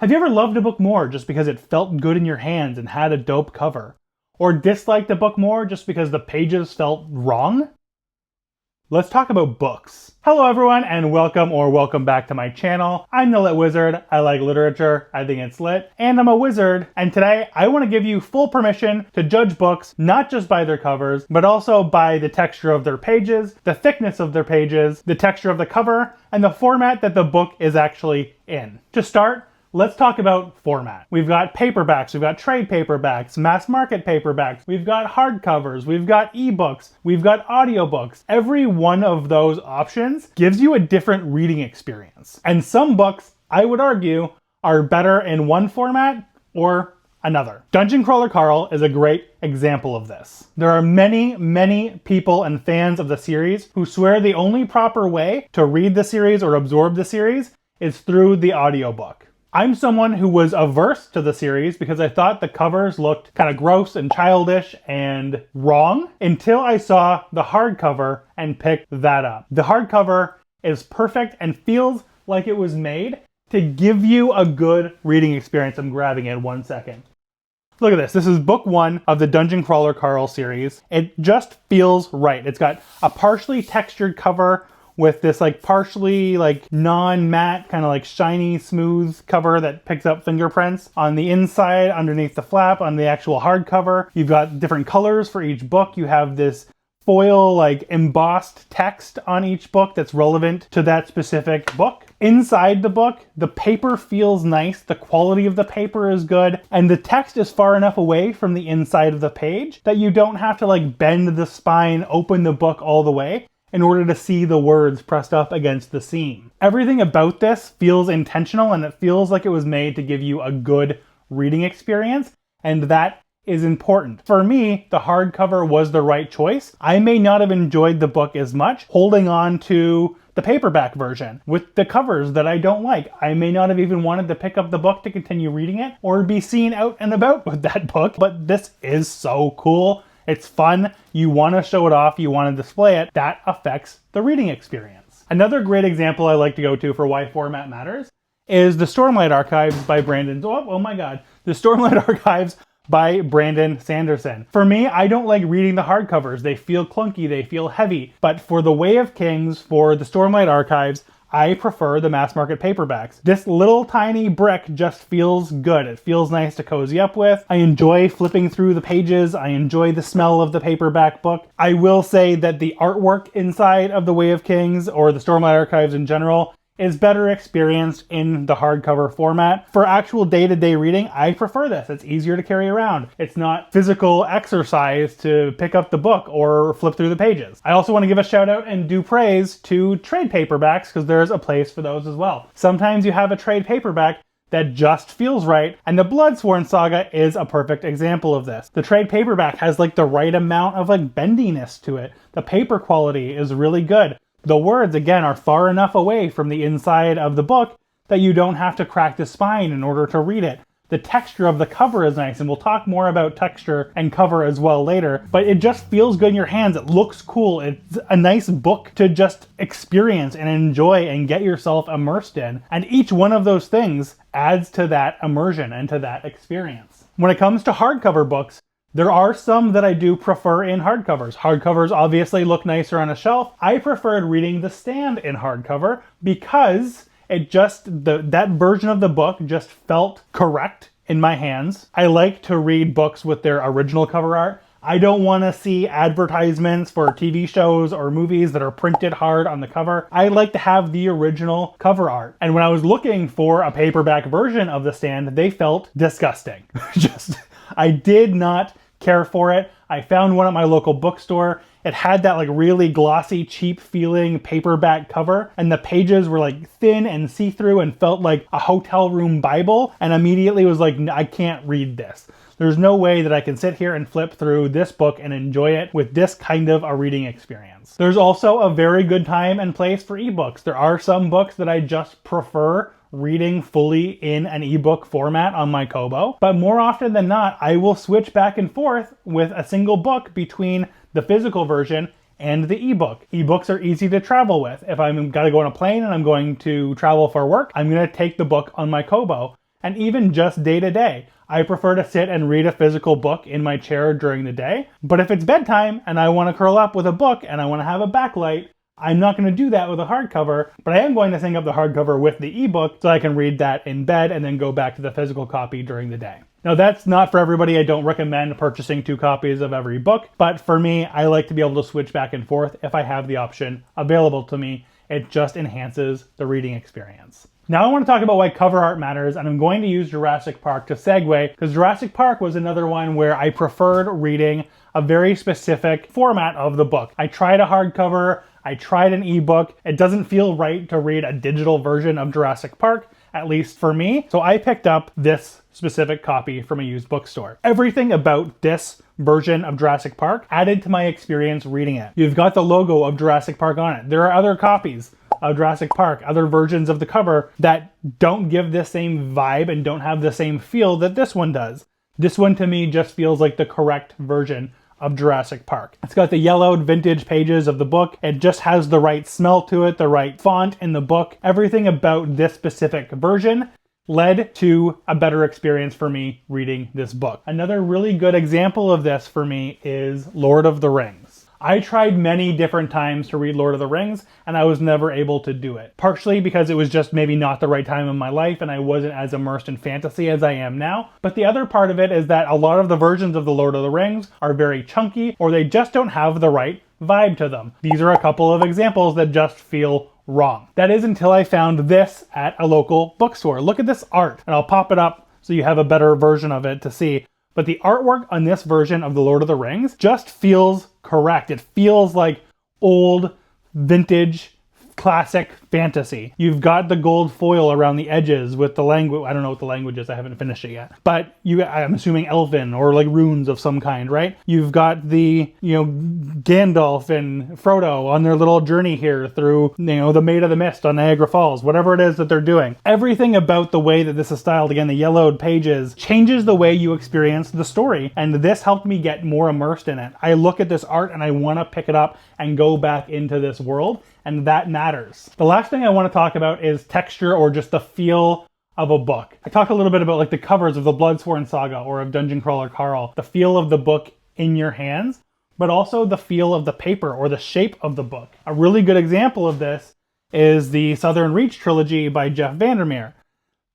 Have you ever loved a book more just because it felt good in your hands and had a dope cover? Or disliked a book more just because the pages felt wrong? Let's talk about books. Hello everyone and welcome back to my channel. I'm the Lit Wizard. I like literature, I think it's lit, and I'm a wizard. And today I want to give you full permission to judge books not just by their covers, but also by the texture of their pages, the thickness of their pages, the texture of the cover, and the format that the book is actually in. To start, let's talk about format. We've got paperbacks, we've got trade paperbacks, mass market paperbacks, we've got hardcovers, we've got ebooks, we've got audiobooks. Every one of those options gives you a different reading experience. And some books, I would argue, are better in one format or another. Dungeon Crawler Carl is a great example of this. There are many people and fans of the series who swear the only proper way to read the series or absorb the series is through the audiobook. I'm someone who was averse to the series because I thought the covers looked kind of gross and childish and wrong until I saw the hardcover and picked that up. The hardcover is perfect and feels like it was made to give you a good reading experience. I'm grabbing it 1 second. Look at this. This is book 1 of the Dungeon Crawler Carl series. It just feels right. It's got a partially textured cover with this partially non-matte, kind of shiny, smooth cover that picks up fingerprints. On the inside, underneath the flap, on the actual hardcover, you've got different colors for each book. You have this foil, embossed text on each book that's relevant to that specific book. Inside the book, the paper feels nice, the quality of the paper is good, and the text is far enough away from the inside of the page that you don't have to bend the spine, open the book all the way in order to see the words pressed up against the seam. Everything about this feels intentional and it feels like it was made to give you a good reading experience, and that is important. For me, the hardcover was the right choice. I may not have enjoyed the book as much holding on to the paperback version with the covers that I don't like. I may not have even wanted to pick up the book to continue reading it or be seen out and about with that book, but this is so cool. It's fun, you want to show it off, you want to display it. That affects the reading experience. Another great example I like to go to for why format matters is the Stormlight Archives by Brandon. Oh my God. The Stormlight Archives by Brandon Sanderson. For me, I don't like reading the hardcovers. They feel clunky, they feel heavy. But for the Way of Kings, for the Stormlight Archives, I prefer the mass market paperbacks. This little tiny brick just feels good. It feels nice to cozy up with. I enjoy flipping through the pages. I enjoy the smell of the paperback book. I will say that the artwork inside of the Way of Kings, or the Stormlight Archives in general, is better experienced in the hardcover format. For actual day-to-day reading, I prefer this. It's easier to carry around. It's not physical exercise to pick up the book or flip through the pages. I also want to give a shout out and do praise to trade paperbacks because there's a place for those as well. Sometimes you have a trade paperback that just feels right, and the Bloodsworn Saga is a perfect example of this. The trade paperback has the right amount of bendiness to it. The paper quality is really good. The words, again, are far enough away from the inside of the book that you don't have to crack the spine in order to read it. The texture of the cover is nice, and we'll talk more about texture and cover as well later, but it just feels good in your hands. It looks cool. It's a nice book to just experience and enjoy and get yourself immersed in. And each one of those things adds to that immersion and to that experience. When it comes to hardcover books, there are some that I do prefer in hardcovers. Hardcovers obviously look nicer on a shelf. I preferred reading The Stand in hardcover because it just, that version of the book just felt correct in my hands. I like to read books with their original cover art. I don't want to see advertisements for TV shows or movies that are printed hard on the cover. I like to have the original cover art. And when I was looking for a paperback version of The Stand, they felt disgusting. I did not care for it. I found one at my local bookstore. It had that really glossy, cheap feeling paperback cover, and the pages were thin and see-through and felt like a hotel room Bible, and immediately was I can't read this. There's no way that I can sit here and flip through this book and enjoy it with this kind of a reading experience. There's also a very good time and place for ebooks. There are some books that I just prefer reading fully in an ebook format on my Kobo, but more often than not, I will switch back and forth with a single book between the physical version and the ebook. Ebooks are easy to travel with. If I'm gotta go on a plane and I'm going to travel for work, I'm gonna take the book on my Kobo. and even just day to day. I prefer to sit and read a physical book in my chair during the day, but if it's bedtime and I want to curl up with a book and I want to have a backlight, I'm not going to do that with a hardcover, but I am going to sync up the hardcover with the ebook so I can read that in bed and then go back to the physical copy during the day. Now that's not for everybody. I don't recommend purchasing 2 copies of every book, but for me, I like to be able to switch back and forth if I have the option available to me. It just enhances the reading experience. Now I want to talk about why cover art matters, and I'm going to use Jurassic Park to segue, because Jurassic Park was another one where I preferred reading a very specific format of the book. I tried a hardcover, I tried an ebook. It doesn't feel right to read a digital version of Jurassic Park, at least for me. So I picked up this specific copy from a used bookstore. Everything about this version of Jurassic Park added to my experience reading it. You've got the logo of Jurassic Park on it. There are other copies of Jurassic Park, other versions of the cover that don't give the same vibe and don't have the same feel that this one does. This one to me just feels like the correct version of Jurassic Park. It's got the yellowed vintage pages of the book. It just has the right smell to it, the right font in the book. Everything about this specific version led to a better experience for me reading this book. Another really good example of this for me is Lord of the Rings. I tried many different times to read Lord of the Rings, and I was never able to do it. Partially because it was just maybe not the right time in my life and I wasn't as immersed in fantasy as I am now. But the other part of it is that a lot of the versions of the Lord of the Rings are very chunky, or they just don't have the right vibe to them. These are a couple of examples that just feel wrong. That is until I found this at a local bookstore. Look at this art, and I'll pop it up so you have a better version of it to see. But the artwork on this version of The Lord of the Rings just feels correct. It feels like old, vintage, classic fantasy. You've got the gold foil around the edges with the language. I don't know what the language is. I haven't finished it yet. But I'm assuming Elven or like runes of some kind, right? You've got the, Gandalf and Frodo on their little journey here through, the Maid of the Mist on Niagara Falls, whatever it is that they're doing. Everything about the way that this is styled, again, the yellowed pages, changes the way you experience the story. And this helped me get more immersed in it. I look at this art and I want to pick it up and go back into this world. And that matters. The last thing I want to talk about is texture, or just the feel of a book. I talked a little bit about like the covers of the Bloodsworn Saga or of Dungeon Crawler Carl, the feel of the book in your hands, but also the feel of the paper or the shape of the book. A really good example of this is the Southern Reach trilogy by Jeff Vandermeer.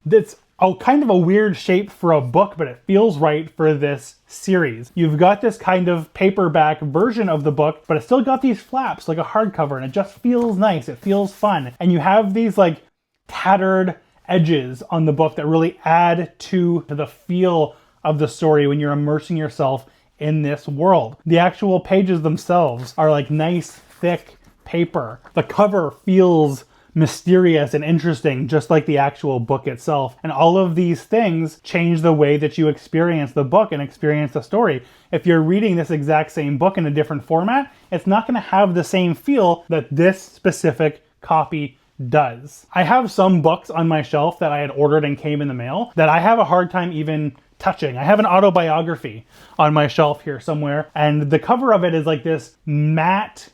It's kind of a weird shape for a book, but it feels right for this series. You've got this kind of paperback version of the book, but it's still got these flaps like a hardcover, and it just feels nice. It feels fun. And you have these like tattered edges on the book that really add to the feel of the story when you're immersing yourself in this world. The actual pages themselves are like nice, thick paper. The cover feels mysterious and interesting, just like the actual book itself. And all of these things change the way that you experience the book and experience the story. If you're reading this exact same book in a different format, it's not going to have the same feel that this specific copy does. I have some books on my shelf that I had ordered and came in the mail that I have a hard time even touching. I have an autobiography on my shelf here somewhere, and the cover of it is like this matte,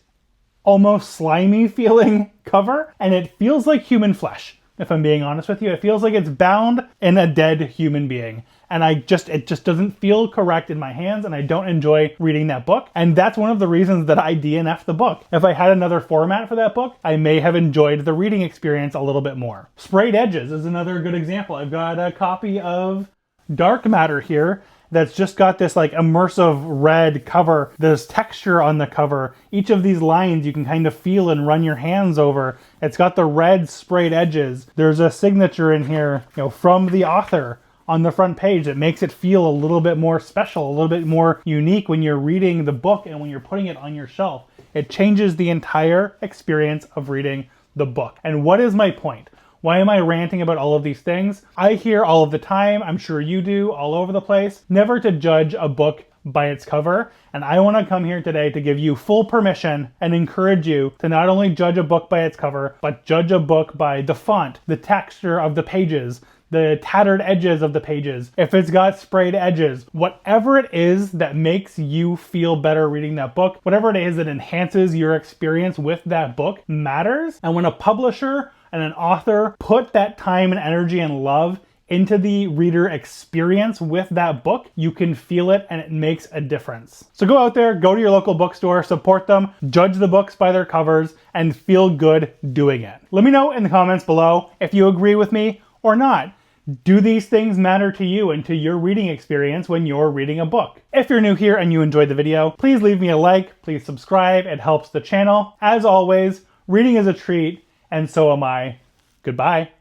almost slimy feeling cover, and it feels like human flesh. If I'm being honest with you, it feels like it's bound in a dead human being. And it just doesn't feel correct in my hands, and I don't enjoy reading that book. And that's one of the reasons that I DNF'd the book. If I had another format for that book, I may have enjoyed the reading experience a little bit more. Sprayed edges is another good example. I've got a copy of Dark Matter here that's just got this like immersive red cover. There's texture on the cover. Each of these lines you can kind of feel and run your hands over. It's got the red sprayed edges. There's a signature in here, from the author on the front page that makes it feel a little bit more special, a little bit more unique when you're reading the book and when you're putting it on your shelf. It changes the entire experience of reading the book. And what is my point? Why am I ranting about all of these things? I hear all of the time, I'm sure you do, all over the place, never to judge a book by its cover. And I want to come here today to give you full permission and encourage you to not only judge a book by its cover, but judge a book by the font, the texture of the pages, the tattered edges of the pages, if it's got sprayed edges, whatever it is that makes you feel better reading that book, whatever it is that enhances your experience with that book matters. And when a publisher and an author put that time and energy and love into the reader experience with that book, you can feel it and it makes a difference. So go out there, go to your local bookstore, support them, judge the books by their covers, and feel good doing it. Let me know in the comments below if you agree with me or not. Do these things matter to you and to your reading experience when you're reading a book? If you're new here and you enjoyed the video, please leave me a like, please subscribe, it helps the channel. As always, reading is a treat, and so am I. Goodbye.